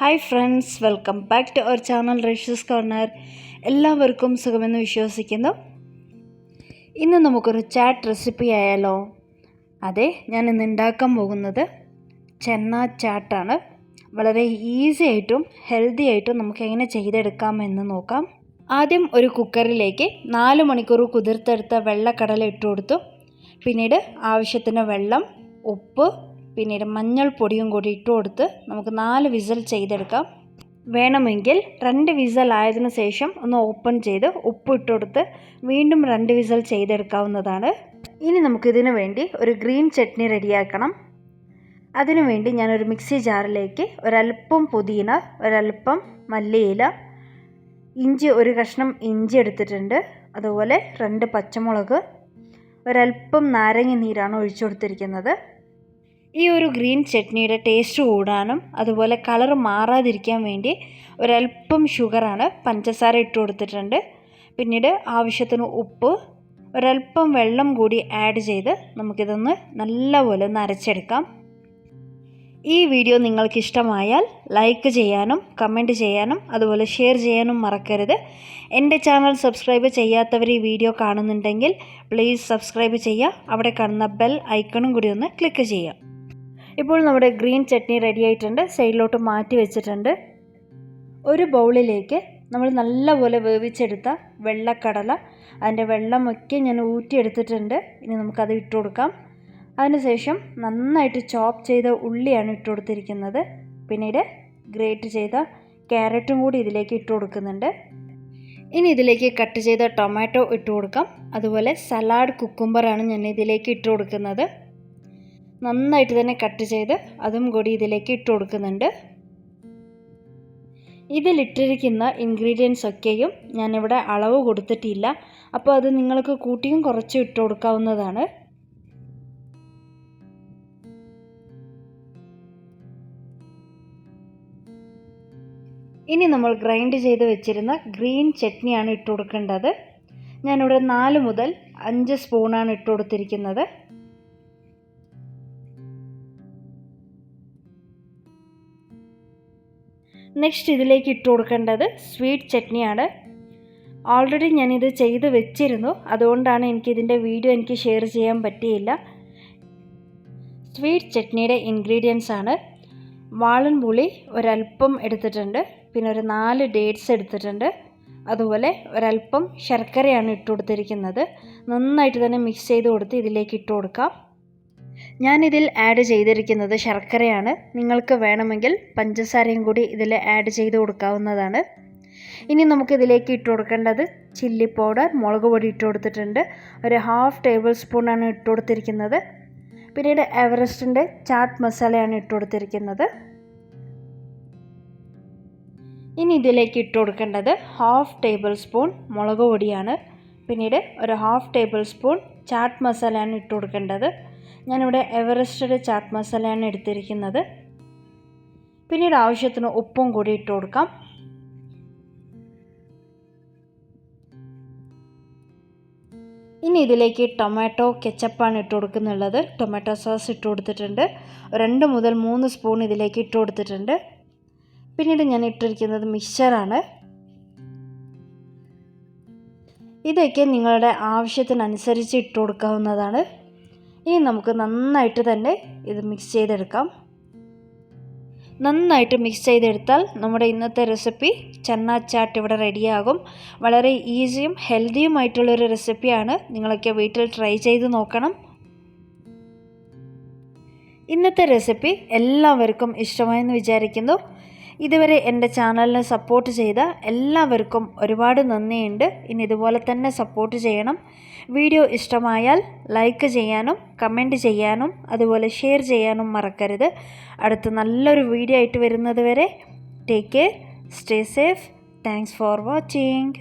Hi friends, welcome back to our channel റേഷ്യസ് corner. എല്ലാവർക്കും സുഖമെന്ന് വിശ്വസിക്കുന്നു. ഇന്ന് നമുക്കൊരു ചാറ്റ് റെസിപ്പി ആയാലോ? അതെ, ഞാൻ ഇന്ന് ഉണ്ടാക്കാൻ പോകുന്നത് ചെന്ന ചാട്ടാണ്. വളരെ ഈസി ആയിട്ടും ഹെൽത്തി ആയിട്ടും നമുക്ക് എങ്ങനെ ചെയ്തെടുക്കാമെന്ന് നോക്കാം. ആദ്യം ഒരു കുക്കറിലേക്ക് 4 മണിക്കൂർ കുതിർത്തെടുത്ത വെള്ളക്കടല ഇട്ട് കൊടുത്തു. പിന്നീട് ആവശ്യത്തിന് വെള്ളം, ഉപ്പ്, പിന്നീട് മഞ്ഞൾപ്പൊടിയും കൂടി ഇട്ട് കൊടുത്ത് നമുക്ക് 4 വിസിൽ ചെയ്തെടുക്കാം. വേണമെങ്കിൽ 2 വിസിൽ ആയതിനു ശേഷം ഒന്ന് ഓപ്പൺ ചെയ്ത് ഉപ്പ് ഇട്ട് കൊടുത്ത് വീണ്ടും 2 വിസിൽ ചെയ്തെടുക്കാവുന്നതാണ്. ഇനി നമുക്കിതിനു വേണ്ടി ഒരു ഗ്രീൻ ചട്നി റെഡിയാക്കണം. അതിനുവേണ്ടി ഞാനൊരു മിക്സി ജാറിലേക്ക് ഒരല്പം പുതിന, ഒരല്പം മല്ലിയില, ഇഞ്ചി, ഒരു കഷ്ണം ഇഞ്ചി എടുത്തിട്ടുണ്ട്. അതുപോലെ 2 പച്ചമുളക്, ഒരല്പം നാരങ്ങ നീരാണ് ഒഴിച്ചു കൊടുത്തിരിക്കുന്നത്. ഈ ഒരു ഗ്രീൻ ചട്നിയുടെ ടേസ്റ്റ് കൂടാനും അതുപോലെ കളർ മാറാതിരിക്കാൻ വേണ്ടി ഒരല്പം ഷുഗറാണ്, പഞ്ചസാര ഇട്ട് കൊടുത്തിട്ടുണ്ട്. പിന്നീട് ആവശ്യത്തിന് ഉപ്പ്, ഒരല്പം വെള്ളം കൂടി ആഡ് ചെയ്ത് നമുക്കിതൊന്ന് നല്ലപോലെ ഒന്ന് അരച്ചെടുക്കാം. ഈ വീഡിയോ നിങ്ങൾക്ക് ഇഷ്ടമായാൽ ലൈക്ക് ചെയ്യാനും കമൻറ്റ് ചെയ്യാനും അതുപോലെ ഷെയർ ചെയ്യാനും മറക്കരുത്. എൻ്റെ ചാനൽ സബ്സ്ക്രൈബ് ചെയ്യാത്തവർ ഈ വീഡിയോ കാണുന്നുണ്ടെങ്കിൽ പ്ലീസ് സബ്സ്ക്രൈബ് ചെയ്യുക. അവിടെ കാണുന്ന ബെൽ ഐക്കണും കൂടി ഒന്ന് ക്ലിക്ക് ചെയ്യുക. ഇപ്പോൾ നമ്മുടെ ഗ്രീൻ ചട്നി റെഡി ആയിട്ടുണ്ട്. സൈഡിലോട്ട് മാറ്റി വെച്ചിട്ടുണ്ട്. ഒരു ബൗളിലേക്ക് നമ്മൾ നല്ലപോലെ വേവിച്ചെടുത്ത വെള്ളക്കടല, അതിൻ്റെ വെള്ളമൊക്കെ ഞാൻ ഊറ്റിയെടുത്തിട്ടുണ്ട്. ഇനി നമുക്കത് ഇട്ട് കൊടുക്കാം. അതിനുശേഷം നന്നായിട്ട് ചോപ്പ് ചെയ്ത ഉള്ളിയാണ് ഇട്ട് കൊടുത്തിരിക്കുന്നത്. പിന്നീട് ഗ്രേറ്റ് ചെയ്ത ക്യാരറ്റും കൂടി ഇതിലേക്ക് ഇട്ട് കൊടുക്കുന്നുണ്ട്. ഇനി ഇതിലേക്ക് കട്ട് ചെയ്ത ടൊമാറ്റോ ഇട്ട് കൊടുക്കാം. അതുപോലെ സലാഡ് കുക്കുംബറാണ് ഞാൻ ഇതിലേക്ക് ഇട്ട് കൊടുക്കുന്നത്. നന്നായിട്ട് തന്നെ കട്ട് ചെയ്ത് അതും കൂടി ഇതിലേക്ക് ഇട്ട് കൊടുക്കുന്നുണ്ട്. ഇതിലിട്ടിരിക്കുന്ന ഇൻഗ്രീഡിയൻസ് ഒക്കെയും ഞാനിവിടെ അളവ് കൊടുത്തിട്ടില്ല. അപ്പോൾ അത് നിങ്ങൾക്ക് കൂട്ടിയും കുറച്ചും ഇട്ട് കൊടുക്കാവുന്നതാണ്. ഇനി നമ്മൾ ഗ്രൈൻഡ് ചെയ്ത് വെച്ചിരുന്ന ഗ്രീൻ ചട്നിയാണ് ഇട്ട് കൊടുക്കേണ്ടത്. ഞാനിവിടെ 4 മുതൽ 5 സ്പൂണാണ് ഇട്ട് കൊടുത്തിരിക്കുന്നത്. നെക്സ്റ്റ് ഇതിലേക്ക് ഇട്ട് കൊടുക്കേണ്ടത് സ്വീറ്റ് ചട്നിയാണ്. ഓൾറെഡി ഞാനിത് ചെയ്ത് വെച്ചിരുന്നു, അതുകൊണ്ടാണ് എനിക്കിതിൻ്റെ വീഡിയോ എനിക്ക് ഷെയർ ചെയ്യാൻ പറ്റിയില്ല. സ്വീറ്റ് ചട്നിയുടെ ഇൻഗ്രീഡിയൻസ് ആണ് വാളൻപുളി ഒരല്പം എടുത്തിട്ടുണ്ട്, പിന്നെ ഒരു 4 ഡേറ്റ്സ് എടുത്തിട്ടുണ്ട്, അതുപോലെ ഒരല്പം ശർക്കരയാണ് ഇട്ട് കൊടുത്തിരിക്കുന്നത്. നന്നായിട്ട് തന്നെ മിക്സ് ചെയ്ത് കൊടുത്ത് ഇതിലേക്ക് ഇട്ട് കൊടുക്കാം. ഞാനിതിൽ ആഡ് ചെയ്തിരിക്കുന്നത് ശർക്കരയാണ്. നിങ്ങൾക്ക് വേണമെങ്കിൽ പഞ്ചസാരയും കൂടി ഇതിൽ ആഡ് ചെയ്ത് കൊടുക്കാവുന്നതാണ്. ഇനി നമുക്കിതിലേക്ക് ഇട്ട് കൊടുക്കേണ്ടത് ചില്ലി പൗഡർ, മുളക് പൊടി ഇട്ട് കൊടുത്തിട്ടുണ്ട്. ഒരു 1/2 ടേബിൾ സ്പൂണാണ് ഇട്ട് കൊടുത്തിരിക്കുന്നത്. പിന്നീട് എവറസ്റ്റിൻ്റെ ചാട്ട് മസാലയാണ് ഇട്ട് കൊടുത്തിരിക്കുന്നത്. ഇനി ഇതിലേക്ക് ഇട്ട് കൊടുക്കേണ്ടത് 1/2 ടേബിൾ സ്പൂൺ മുളക് പൊടിയാണ്. പിന്നീട് ഒരു 1/2 ടേബിൾ സ്പൂൺ ചാട്ട് മസാലയാണ് ഇട്ട് കൊടുക്കേണ്ടത്. ഞാനിവിടെ എവറസ്റ്റിൻ്റെ ചാട്ട് മസാലയാണ് എടുത്തിരിക്കുന്നത്. പിന്നീട് ആവശ്യത്തിന് ഉപ്പും കൂടി ഇട്ട് കൊടുക്കാം. ഇനി ഇതിലേക്ക് ടൊമാറ്റോ കെച്ചപ്പാണ് ഇട്ട് കൊടുക്കുന്നുള്ളത്. ടൊമാറ്റോ സോസ് ഇട്ട് കൊടുത്തിട്ടുണ്ട്. 2 മുതൽ 3 സ്പൂൺ ഇതിലേക്ക് ഇട്ട് കൊടുത്തിട്ടുണ്ട്. പിന്നീട് ഞാൻ ഇട്ടിരിക്കുന്നത് മിക്സ്ചറാണ്. ഇതൊക്കെ നിങ്ങളുടെ ആവശ്യത്തിനനുസരിച്ച് ഇട്ട് കൊടുക്കാവുന്നതാണ്. ഇനി നമുക്ക് നന്നായിട്ട് തന്നെ ഇത് മിക്സ് ചെയ്തെടുക്കാം. നന്നായിട്ട് മിക്സ് ചെയ്തെടുത്താൽ നമ്മുടെ ഇന്നത്തെ റെസിപ്പി ചന്ന ചാട്ട് ഇവിടെ റെഡിയാകും. വളരെ ഈസിയും ഹെൽത്തിയുമായിട്ടുള്ളൊരു റെസിപ്പിയാണ്. നിങ്ങളൊക്കെ വീട്ടിൽ ട്രൈ ചെയ്ത് നോക്കണം. ഇന്നത്തെ റെസിപ്പി എല്ലാവർക്കും ഇഷ്ടമായെന്ന് വിചാരിക്കുന്നു. ഇതുവരെ എൻ്റെ ചാനലിനെ സപ്പോർട്ട് ചെയ്ത എല്ലാവർക്കും ഒരുപാട് നന്ദിയുണ്ട്. ഇനി ഇതുപോലെ തന്നെ സപ്പോർട്ട് ചെയ്യണം. വീഡിയോ ഇഷ്ടമായാൽ ലൈക്ക് ചെയ്യാനും കമൻറ്റ് ചെയ്യാനും അതുപോലെ ഷെയർ ചെയ്യാനും മറക്കരുത്. അടുത്ത നല്ലൊരു വീഡിയോ ആയിട്ട് വരുന്നത് വരെ take care, stay safe. Thanks for watching.